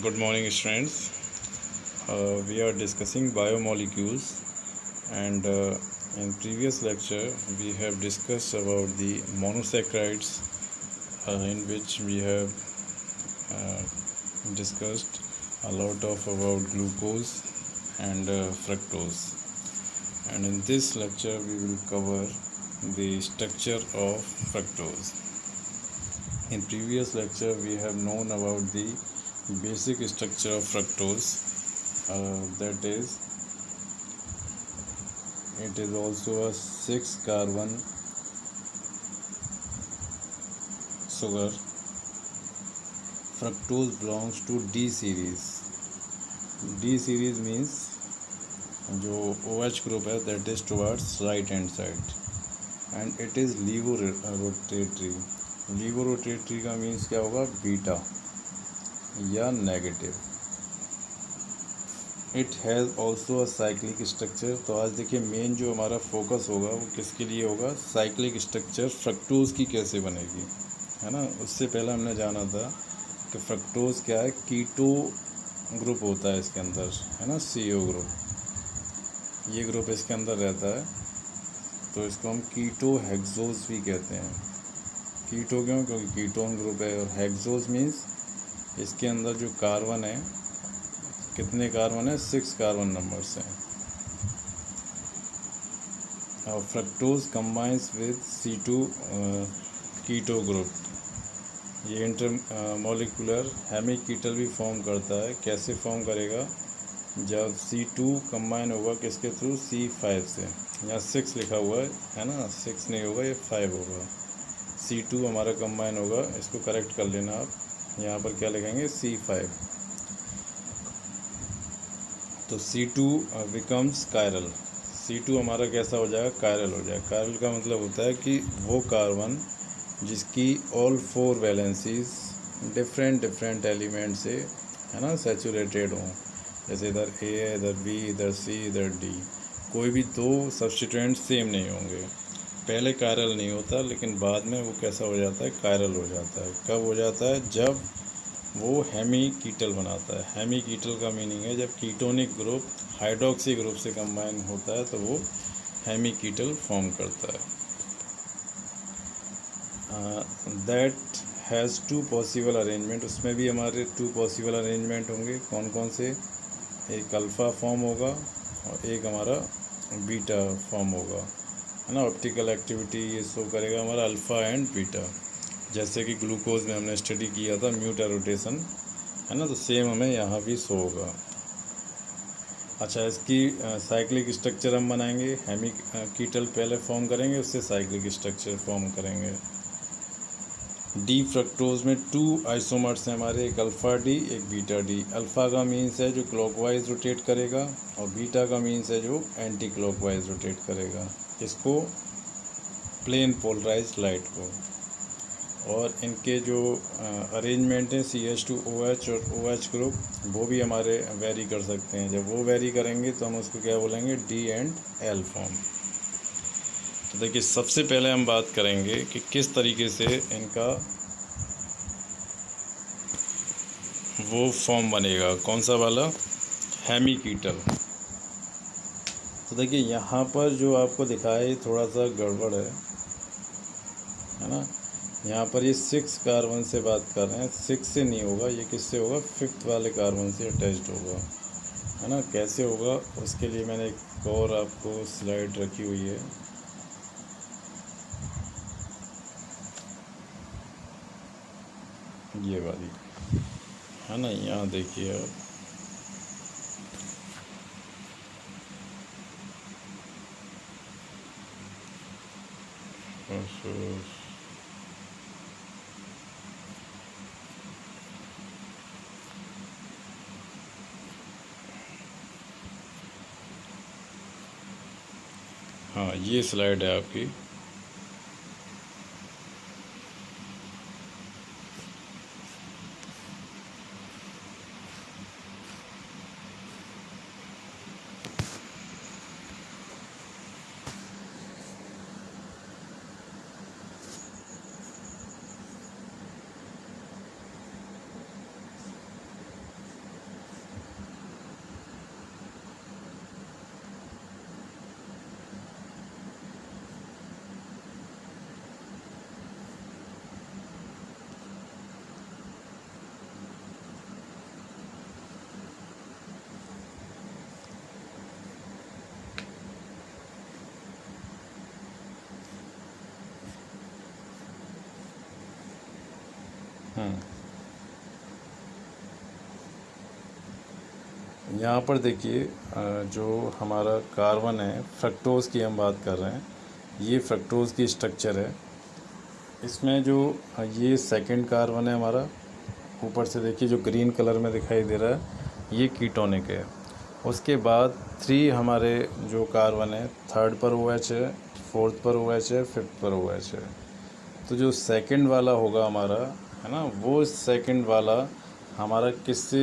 Good morning, students. We are discussing biomolecules, and in previous lecture we have discussed about the monosaccharides, in which we have uh, discussed a lot of about glucose and fructose. And in this lecture we will cover the structure of fructose. In previous lecture we have known about the basic structure of fructose, that is, it is also a 6 carbon sugar. Fructose belongs to D series. D series means जो OH group है that is towards right hand side, and it is levorotatory. levorotatory का means क्या होगा? Beta या negative. It has also a cyclic structure. तो आज देखिए main जो हमारा फोकस होगा वो किसके लिए होगा? साइक्लिक स्ट्रक्चर फ्रक्टोज़ की कैसे बनेगी, है ना. उससे पहले हमने जाना था कि फ्रक्टोज़ क्या है. कीटो ग्रुप होता है इसके अंदर, है ना, CO ग्रुप. ये ग्रुप इसके अंदर रहता है, तो इसको हम कीटो हेक्सोज भी कहते हैं. कीटो क्यों? क्योंकि कीटोन ग्रुप है. और हेक्सोज मीन्स इसके अंदर जो कार्बन है, कितने कार्बन है? 6 कार्बन नंबर्स हैं. और fructose combines with C2 keto group. ये इंटर मॉलिकुलर हेमिकीटल भी फॉर्म करता है. कैसे फॉर्म करेगा? जब C2 कंबाइन होगा किसके थ्रू? C5 से. यहाँ 6 लिखा हुआ है ना, 6 नहीं होगा, ये 5 होगा. C2 हमारा कंबाइन होगा, इसको करेक्ट कर लेना आप. यहाँ पर क्या लिखेंगे? C5. तो C2 बिकम्स कायरल. C2 हमारा कैसा हो जाएगा? कायरल हो जाएगा. कायरल का मतलब होता है कि वो कार्बन जिसकी ऑल 4 वैलेंसीज डिफरेंट एलिमेंट से, है ना, सैचुरेटेड हों. जैसे इधर A है, इधर B, इधर C, इधर D. कोई भी 2 सब्स्टिट्यूएंट सेम नहीं होंगे. पहले कायरल नहीं होता, लेकिन बाद में वो कैसा हो जाता है? कायरल हो जाता है. कब हो जाता है? जब वो हेमीकीटल बनाता है. हेमीकीटल का मीनिंग है जब कीटोनिक ग्रुप हाइड्रोक्सी ग्रुप से कंबाइन होता है तो वो हेमीकीटल फॉर्म करता है. That has 2 possible arrangement. उसमें भी हमारे 2 पॉसिबल अरेंजमेंट होंगे. कौन कौन से? एक अल्फ़ा फॉर्म होगा और एक हमारा बीटा फॉर्म होगा, है ना. ऑप्टिकल एक्टिविटी ये शो करेगा हमारा अल्फ़ा एंड बीटा. जैसे कि ग्लूकोज में हमने स्टडी किया था म्यूटा रोटेशन, है ना. तो सेम हमें यहाँ भी शो होगा. अच्छा, इसकी साइक्लिक स्ट्रक्चर हम बनाएंगे. हेमीकीटल पहले फॉर्म करेंगे, उससे साइक्लिक स्ट्रक्चर फॉर्म करेंगे. डी फ्रक्टोज में 2 आइसोमर्स हैं हमारे, एक अल्फ़ा डी, एक बीटा डी. अल्फ़ा का मीन्स है जो क्लॉकवाइज रोटेट करेगा, और बीटा का मीन्स है जो एंटी क्लॉकवाइज रोटेट करेगा. इसको प्लेन पोलराइज लाइट को. और इनके जो अरेंजमेंट है CH2OH और OH ग्रुप, वो भी हमारे वेरी कर सकते हैं. जब वो वेरी करेंगे तो हम उसको क्या बोलेंगे? D and L form. तो देखिए सबसे पहले हम बात करेंगे कि किस तरीके से इनका वो फॉर्म बनेगा. कौन सा वाला? हेमीकीटल. तो देखिए यहाँ पर जो आपको दिखाया ये थोड़ा सा गड़बड़ है ना. यहाँ पर ये 6 कार्बन से बात कर रहे हैं. 6 से नहीं होगा, ये किससे होगा? 5th वाले कार्बन से अटैच्ड होगा, है ना. कैसे होगा उसके लिए मैंने एक और आपको स्लाइड रखी हुई है. ये वाली, है ना. यहाँ देखिए आप. हाँ, ये स्लाइड है आपकी. यहाँ पर देखिए जो हमारा कार्बन है, फ्रक्टोज़ की हम बात कर रहे हैं। ये फ्रक्टोज़ की स्ट्रक्चर है। इसमें जो ये सेकंड कार्बन है हमारा, ऊपर से देखिए जो ग्रीन कलर में दिखाई दे रहा है, ये कीटोनिक है। उसके बाद 3 हमारे जो कार्बन है, थर्ड पर OH है, फोर्थ पर OH है, फिफ्थ पर OH है। तो जो सेकंड वाला होगा हमारा, है ना, वो सेकंड वाला हमारा किससे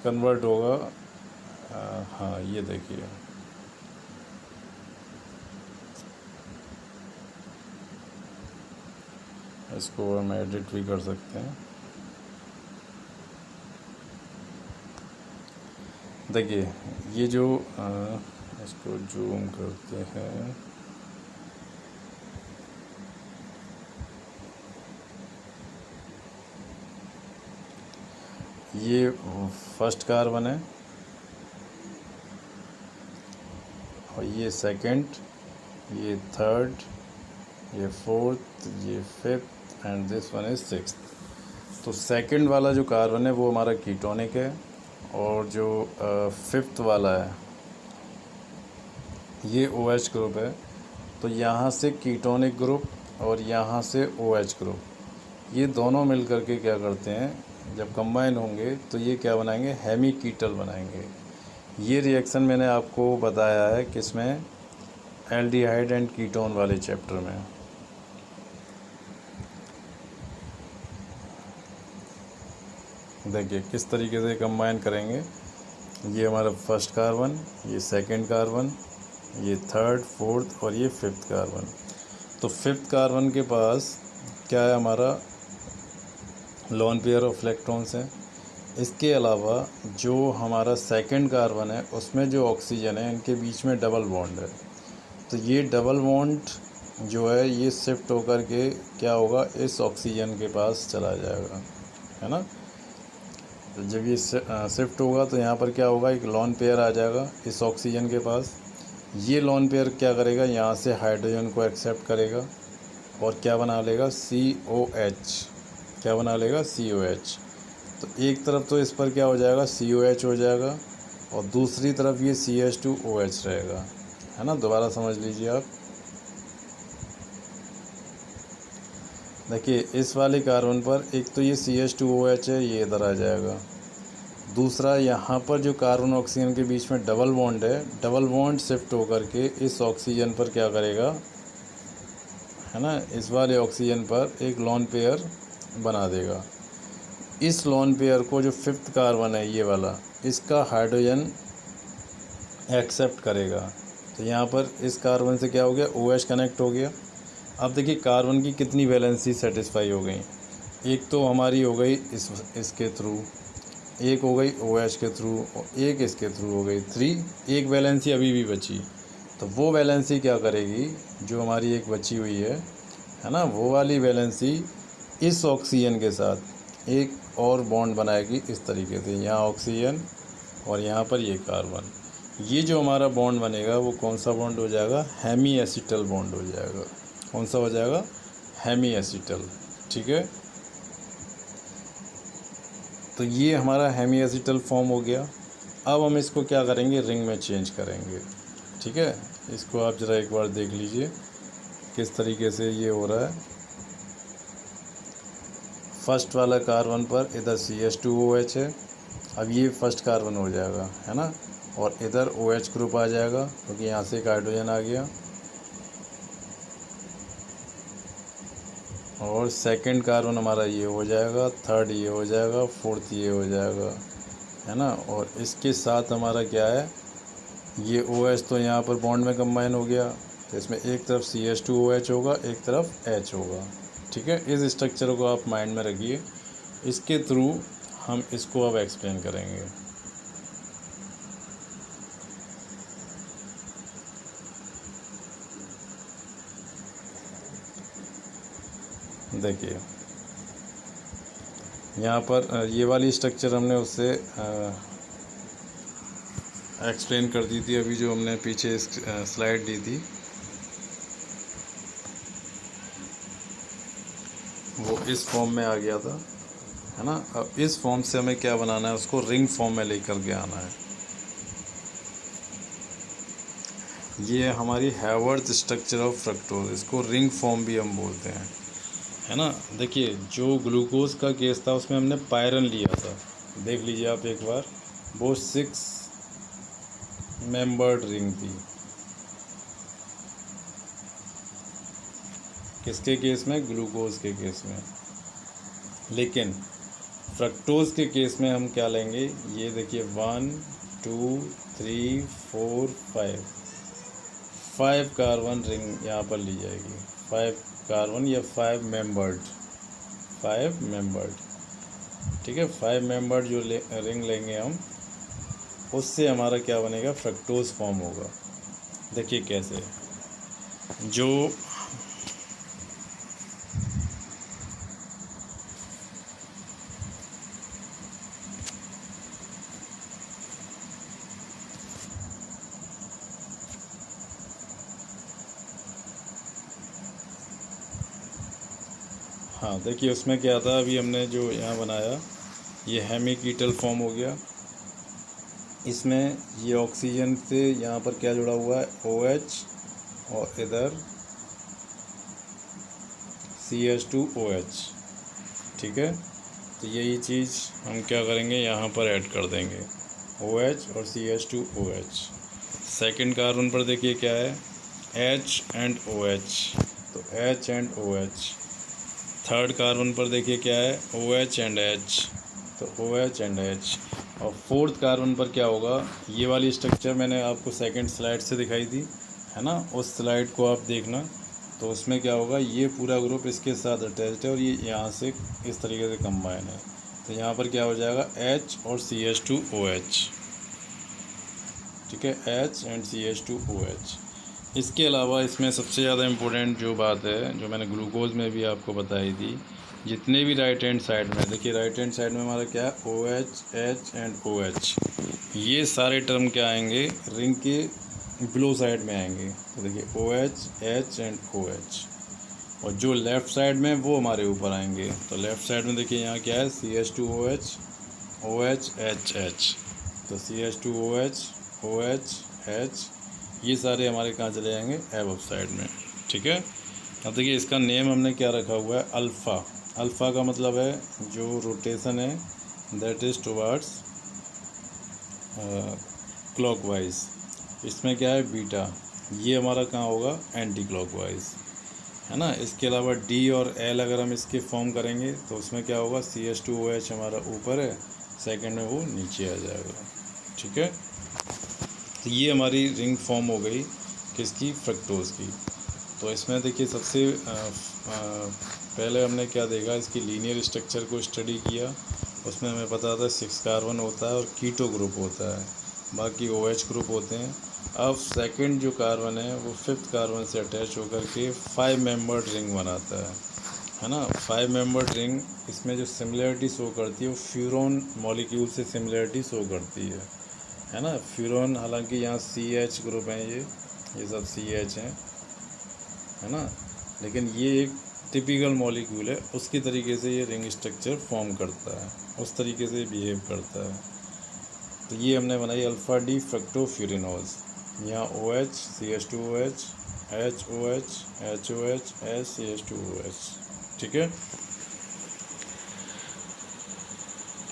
कन्वर्ट होगा? हाँ, ये देखिए, इसको हम एडिट भी कर सकते हैं। देखिए ये जो इसको जूम करते हैं, ये फर्स्ट कार्बन है और ये सेकंड, ये थर्ड, ये फोर्थ, ये fifth and this one is sixth. तो सेकंड वाला जो कार्बन है वो हमारा कीटोनिक है, और जो फिफ्थ वाला है ये OH ग्रुप है। तो यहाँ से कीटोनिक ग्रुप और यहाँ से OH ग्रुप, ये दोनों मिल करके क्या करते हैं, जब कंबाइन होंगे तो ये क्या बनाएंगे? हेमी कीटल बनाएंगे। ये रिएक्शन मैंने आपको बताया है किसमें? एल्डिहाइड एंड कीटोन वाले चैप्टर में। देखिए किस तरीके से कंबाइन करेंगे। ये हमारा फर्स्ट कार्बन, ये सेकंड कार्बन, ये थर्ड, फोर्थ और ये फिफ्थ कार्बन। तो फिफ्थ कार्बन के पास क्या है? हमारा लोन पेयर ऑफ इलेक्ट्रॉन्स हैं। इसके अलावा जो हमारा सेकंड कार्बन है उसमें जो ऑक्सीजन है, इनके बीच में डबल बॉन्ड है। तो ये डबल बॉन्ड जो है ये शिफ्ट होकर के क्या होगा? इस ऑक्सीजन के पास चला जाएगा, है ना। तो जब ये शिफ्ट होगा तो यहाँ पर क्या होगा? एक लोन पेयर आ जाएगा इस ऑक्सीजन के पास। ये लोन पेयर क्या करेगा? यहाँ से हाइड्रोजन को एक्सेप्ट करेगा और क्या बना लेगा? COH। क्या बना लेगा? COH। तो एक तरफ तो इस पर क्या हो जाएगा? COH हो जाएगा और दूसरी तरफ ये CH2OH रहेगा, है ना। दोबारा समझ लीजिए आप। देखिए इस वाले कार्बन पर एक तो ये CH2OH है, ये इधर आ जाएगा। दूसरा यहाँ पर जो कार्बन ऑक्सीजन के बीच में डबल बॉन्ड है, डबल बॉन्ड शिफ्ट होकर के इस ऑक्सीजन पर क्या करेगा, है ना, इस वाले ऑक्सीजन पर एक लोन पेयर बना देगा। इस लोन पेयर को जो फिफ्थ कार्बन है ये वाला, इसका हाइड्रोजन एक्सेप्ट करेगा। तो यहाँ पर इस कार्बन से क्या हो गया? OH कनेक्ट हो गया। अब देखिए कार्बन की कितनी वैलेंसी सेटिस्फाई हो गई। एक तो हमारी हो गई इसके थ्रू, एक हो गई OH के थ्रू और एक इसके थ्रू हो गई 3। एक वैलेंसी अभी भी बची। तो वो वैलेंसी क्या करेगी? जो हमारी एक बची हुई है ना, वो वाली वैलेंसी इस ऑक्सीजन के साथ एक और बॉन्ड बनाएगी इस तरीके से। यहाँ ऑक्सीजन और यहाँ पर ये कार्बन। ये जो हमारा बॉन्ड बनेगा वो कौन सा बॉन्ड हो जाएगा? हेमी एसिटल बॉन्ड हो जाएगा। कौन सा हो जाएगा? Hemiacetal. ठीक है। तो ये हमारा हेमी एसिटल फॉर्म हो गया। अब हम इसको क्या करेंगे? रिंग में चेंज करेंगे। ठीक है। इसको आप ज़रा एक बार देख लीजिए किस तरीके से ये हो रहा है। फर्स्ट वाला कार्बन पर इधर CH2OH है। अब ये फर्स्ट कार्बन हो जाएगा, है ना, और इधर OH ग्रुप आ जाएगा क्योंकि यहाँ से एक हाइड्रोजन आ गया। और सेकंड कार्बन हमारा ये हो जाएगा, थर्ड ये हो जाएगा, फोर्थ ये हो जाएगा, है ना। और इसके साथ हमारा क्या है? ये OH तो यहाँ पर बॉन्ड में कंबाइन हो गया। तो इसमें एक तरफ CH2OH होगा, एक तरफ H होगा। ठीक है। इस स्ट्रक्चर को आप माइंड में रखिए। इसके थ्रू हम इसको अब एक्सप्लेन करेंगे। देखिए यहाँ पर ये वाली स्ट्रक्चर हमने उससे एक्सप्लेन कर दी थी, अभी जो हमने पीछे स्लाइड दी थी वो इस फॉर्म में आ गया था। है ना। अब इस फॉर्म से हमें क्या बनाना है, उसको रिंग फॉर्म में लेकर के आना है। ये हमारी हैवर्थ स्ट्रक्चर ऑफ फ्रक्टोज, इसको रिंग फॉर्म भी हम बोलते हैं, है ना। देखिए जो ग्लूकोज का केस था उसमें हमने पायरन लिया था, देख लीजिए आप एक बार, वो 6 मेंबर्ड रिंग थी। किसके केस में? ग्लूकोज के केस में। लेकिन फ्रक्टोज के केस में हम क्या लेंगे, ये देखिए 1 2 3 4 5 कार्बन रिंग यहाँ पर ली जाएगी, 5 कार्बन या 5 मेंबर्ड, ठीक है। 5 मेंबर्ड जो रिंग लेंगे हम, उससे हमारा क्या बनेगा, फ्रक्टोज फॉर्म होगा। देखिए कैसे, जो हाँ देखिए उसमें क्या था, अभी हमने जो यहाँ बनाया ये हेमिकीटल फॉर्म हो गया। इसमें ये ऑक्सीजन से यहाँ पर क्या जुड़ा हुआ है, OH, और इधर CH2OH, ठीक है। तो यही चीज़ हम क्या करेंगे, यहाँ पर ऐड कर देंगे OH और CH2OH। सेकंड कार्बन पर देखिए क्या है, H एंड OH, तो H and OH। Third carbon पर देखिए क्या है, OH एंड H, तो OH एंड H। और फोर्थ कार्बन पर क्या होगा, ये वाली स्ट्रक्चर मैंने आपको सेकंड स्लाइड से दिखाई थी, है ना, उस स्लाइड को आप देखना। तो उसमें क्या होगा, ये पूरा ग्रुप इसके साथ अटैच्ड है और ये यहाँ से इस तरीके से कंबाइन है। तो यहाँ पर क्या हो जाएगा, H और CH2OH, ठीक है, H एंड CH2OH। इसके अलावा इसमें सबसे ज़्यादा इम्पोर्टेंट जो बात है, जो मैंने ग्लूकोज में भी आपको बताई थी, जितने भी राइट हैंड साइड में, देखिए राइट हैंड साइड में हमारा क्या है, OH, H एंड OH, ये सारे टर्म क्या आएंगे, रिंग के बिलो साइड में आएंगे। तो देखिए OH, H एंड OH, और जो लेफ़्ट साइड में वो हमारे ऊपर आएंगे। तो लेफ़्ट साइड में देखिए यहाँ क्या है, CH2OH, OH, H, H, तो CH2OH, OH, H, ये सारे हमारे कहाँ चले जाएंगे, एबव साइड में, ठीक है। अब देखिए इसका नेम हमने क्या रखा हुआ है, अल्फ़ा। अल्फ़ा का मतलब है जो रोटेशन है दैट इज़ टुवर्ड्स क्लॉकवाइज। इसमें क्या है, बीटा, ये हमारा कहाँ होगा, एंटी क्लॉकवाइज, है ना। इसके अलावा D और L अगर हम इसके फॉर्म करेंगे तो उसमें क्या होगा, CH2OH हमारा ऊपर है, सेकंड में वो नीचे आ जाएगा, ठीक है। तो ये हमारी रिंग फॉर्म हो गई किसकी, फ्रक्टोज की। तो इसमें देखिए सबसे पहले हमने क्या देखा, इसकी लीनियर स्ट्रक्चर को स्टडी किया। उसमें हमें पता था 6 कार्बन होता है और कीटो ग्रुप होता है, बाकी OH ग्रुप होते हैं। अब सेकंड जो कार्बन है वो 5th कार्बन से अटैच होकर के 5 मेंबर्ड रिंग बनाता है ना। 5 मेंबर्ड रिंग, इसमें जो सिमिलरिटी शो करती है वो फ्यूरॉन मॉलिक्यूल से सिमिलरिटी शो करती है ना। फ्यूरॉन, हालांकि यहाँ CH ग्रुप हैं, ये सब CH हैं, है ना, लेकिन ये एक टिपिकल मॉलिक्यूल है, उसकी तरीके से ये रिंग स्ट्रक्चर फॉर्म करता है, उस तरीके से बिहेव करता है। तो ये हमने बनाई अल्फ़ा डी फ्रक्टोफ्यूरिनोज। यहाँ OH, CH2OH, HOH, HOH, CH2OH, ठीक है।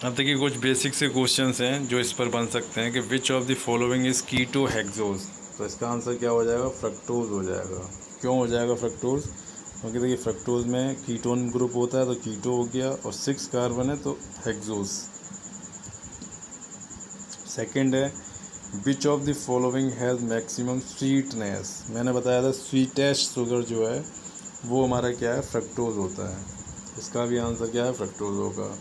अब देखिए कुछ बेसिक से क्वेश्चंस हैं जो इस पर बन सकते हैं कि which of the following is ketohexose. तो इसका आंसर क्या हो जाएगा, फ्रक्टोज हो जाएगा। क्यों हो जाएगा फ्रक्टोज, क्योंकि देखिए फ्रक्टोज में कीटोन ग्रुप होता है तो कीटो हो गया, और 6 कार्बन है तो हेक्सोज। सेकंड है which of the following has maximum sweetness. मैंने बताया था स्वीटेस्ट शुगर जो है वो हमारा क्या है, फ्रक्टोज होता है। इसका भी आंसर क्या है, फ्रक्टोज होगा।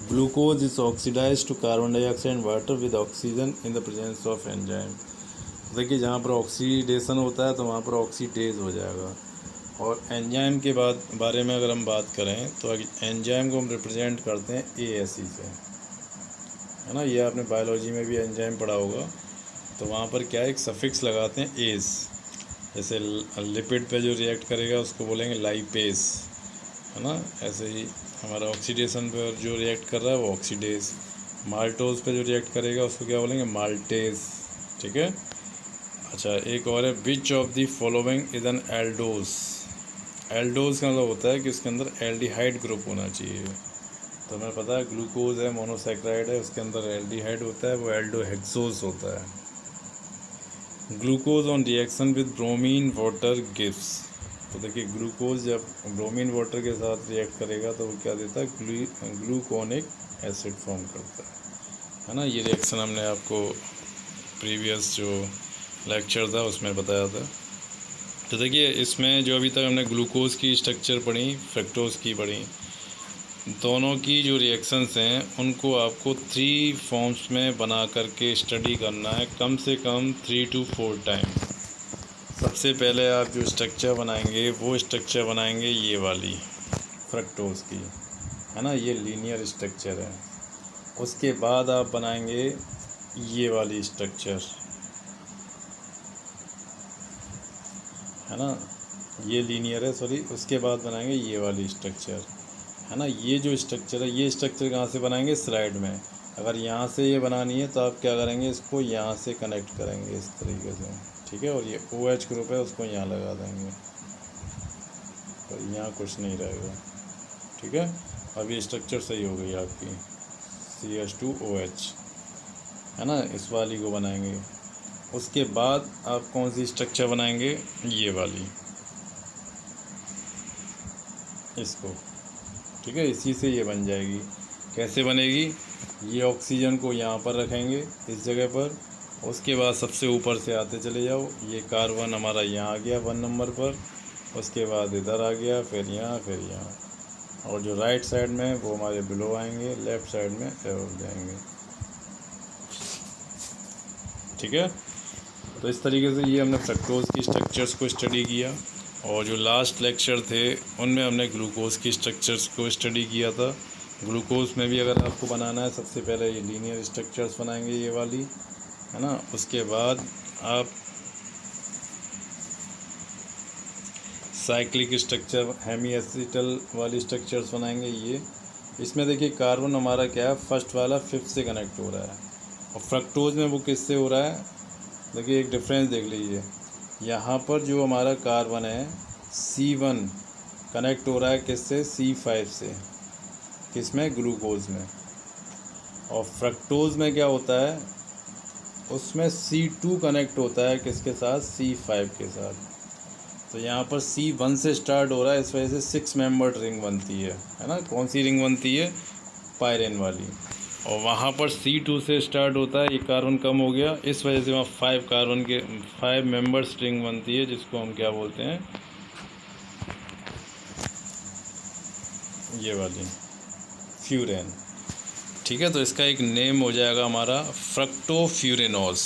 Glucose is oxidise to carbon dioxide and water with oxygen in the presence of enzyme. देखिए जहाँ पर ऑक्सीडेशन होता है तो वहाँ पर ऑक्सीडेज हो जाएगा। और एंजाइम के बारे में अगर हम बात करें तो एंजाइम को हम रिप्रेजेंट करते हैं ASE से, है ना। ये आपने बायोलॉजी में भी एंजाइम पढ़ा होगा। तो वहाँ पर क्या है, एक सफिक्स लगाते हैं एस, जैसे लिपिड पे जो रिएक्ट करेगा उसको बोलेंगे लाइपेस, है ना। ऐसे ही हमारा ऑक्सीडेशन पर जो रिएक्ट कर रहा है वो ऑक्सीडेज, माल्टोज पे जो रिएक्ट करेगा उसको क्या बोलेंगे, माल्टेज। ठीक है। अच्छा, एक और है, which of the following is an aldose. Aldose का मतलब होता है कि उसके अंदर एल्डिहाइड ग्रुप होना चाहिए। तो हमें पता है ग्लूकोज है, मोनोसैकेराइड है, उसके अंदर एल्डिहाइड होता है, वो एल्डोहेक्सोज होता है। Glucose on reaction with bromine water gives. तो देखिए ग्लूकोज जब ब्रोमीन वाटर के साथ रिएक्ट करेगा तो वो क्या देता है, ग्लूकोनिक एसिड फॉर्म करता है ना। ये रिएक्शन हमने आपको प्रीवियस जो लेक्चर था उसमें बताया था। तो देखिए इसमें जो अभी तक हमने ग्लूकोज की स्ट्रक्चर पढ़ी, फ्रक्टोज की पढ़ी, दोनों की जो रिएक्शंस हैं उनको आपको 3 फॉर्म्स में बना करके स्टडी करना है, कम से कम 3 to 4 टाइम। सबसे पहले आप जो स्ट्रक्चर बनाएंगे वो स्ट्रक्चर बनाएंगे ये वाली फ्रक्टोज की, है ना, ये लीनियर स्ट्रक्चर है। उसके बाद आप बनाएंगे ये वाली स्ट्रक्चर, है ना, ये लीनियर है, सॉरी। उसके बाद बनाएंगे ये वाली स्ट्रक्चर, है ना। ये जो स्ट्रक्चर है, ये स्ट्रक्चर कहाँ से बनाएंगे, स्लाइड में। अगर यहाँ से ये बनानी है तो आप क्या करेंगे, इसको यहाँ से कनेक्ट करेंगे इस तरीके से, ठीक है। और ये OH ग्रुप है, उसको यहाँ लगा देंगे, तो यहाँ कुछ नहीं रहेगा, ठीक है। अब ये स्ट्रक्चर सही हो गई आपकी, CH2OH, है ना। इस वाली को बनाएंगे। उसके बाद आप कौन सी स्ट्रक्चर बनाएंगे, ये वाली, इसको, ठीक है। इसी से ये बन जाएगी। कैसे बनेगी, ये ऑक्सीजन को यहाँ पर रखेंगे इस जगह पर, उसके बाद सबसे ऊपर से आते चले जाओ, ये कार्बन हमारा यहाँ आ गया 1 नंबर पर, उसके बाद इधर आ गया, फिर यहाँ, फिर यहाँ, और जो राइट साइड में वो हमारे बिलो आएंगे, लेफ़्ट साइड में एवं जाएंगे, ठीक है। तो इस तरीके से ये हमने फ्रक्टोज की स्ट्रक्चर्स को स्टडी किया, और जो लास्ट लेक्चर थे उनमें हमने ग्लूकोज की स्ट्रक्चर्स को स्टडी किया था। ग्लूकोज में भी अगर आपको बनाना है, सबसे पहले ये लीनियर स्ट्रक्चर्स बनाएंगे, ये वाली, है ना। उसके बाद आप साइक्लिक स्ट्रक्चर, हेमी एसिटल वाली स्ट्रक्चर्स बनाएंगे। ये इसमें देखिए कार्बन हमारा क्या है, फर्स्ट वाला 5th से कनेक्ट हो रहा है, और फ्रक्टोज में वो किससे हो रहा है, देखिए एक डिफरेंस देख लीजिए। यहाँ पर जो हमारा कार्बन है C1 कनेक्ट हो रहा है किससे, C5 से, किसमें, ग्लूकोज में। और फ्रक्टोज में क्या होता है, उसमें C2 कनेक्ट होता है किसके साथ, C5 के साथ। तो यहाँ पर C1 से स्टार्ट हो रहा है, इस वजह से 6 मेंबर्ड रिंग बनती है ना। कौन सी रिंग बनती है, पायरेन वाली। और वहाँ पर C2 से स्टार्ट होता है, ये कार्बन कम हो गया, इस वजह से वहाँ 5 मेंबर्स रिंग बनती है, जिसको हम क्या बोलते हैं, ये वाली फ्यूरेन, ठीक है। तो इसका एक नेम हो जाएगा हमारा फ्रक्टोफ्यूरेनोज।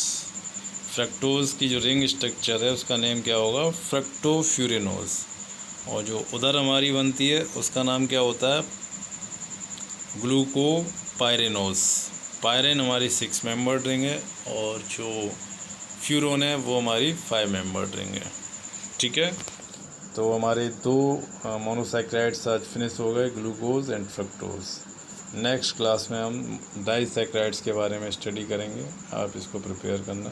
फ्रक्टोज की जो रिंग स्ट्रक्चर है उसका नेम क्या होगा, फ्रक्टोफ्यूरेनोज। और जो उधर हमारी बनती है उसका नाम क्या होता है, ग्लूकोपाइरेनोज। पायरेन हमारी 6 मेंबर्ड रिंग है, और जो फ्यूरोन है वो हमारी 5 मेंबर्ड रिंग है, ठीक है। तो हमारे 2 मोनोसैकेराइड्स आज फिनिश हो गए, glucose and fructose. Next class में हम डाइसैकेराइड्स के बारे में स्टडी करेंगे, आप इसको प्रिपेयर करना।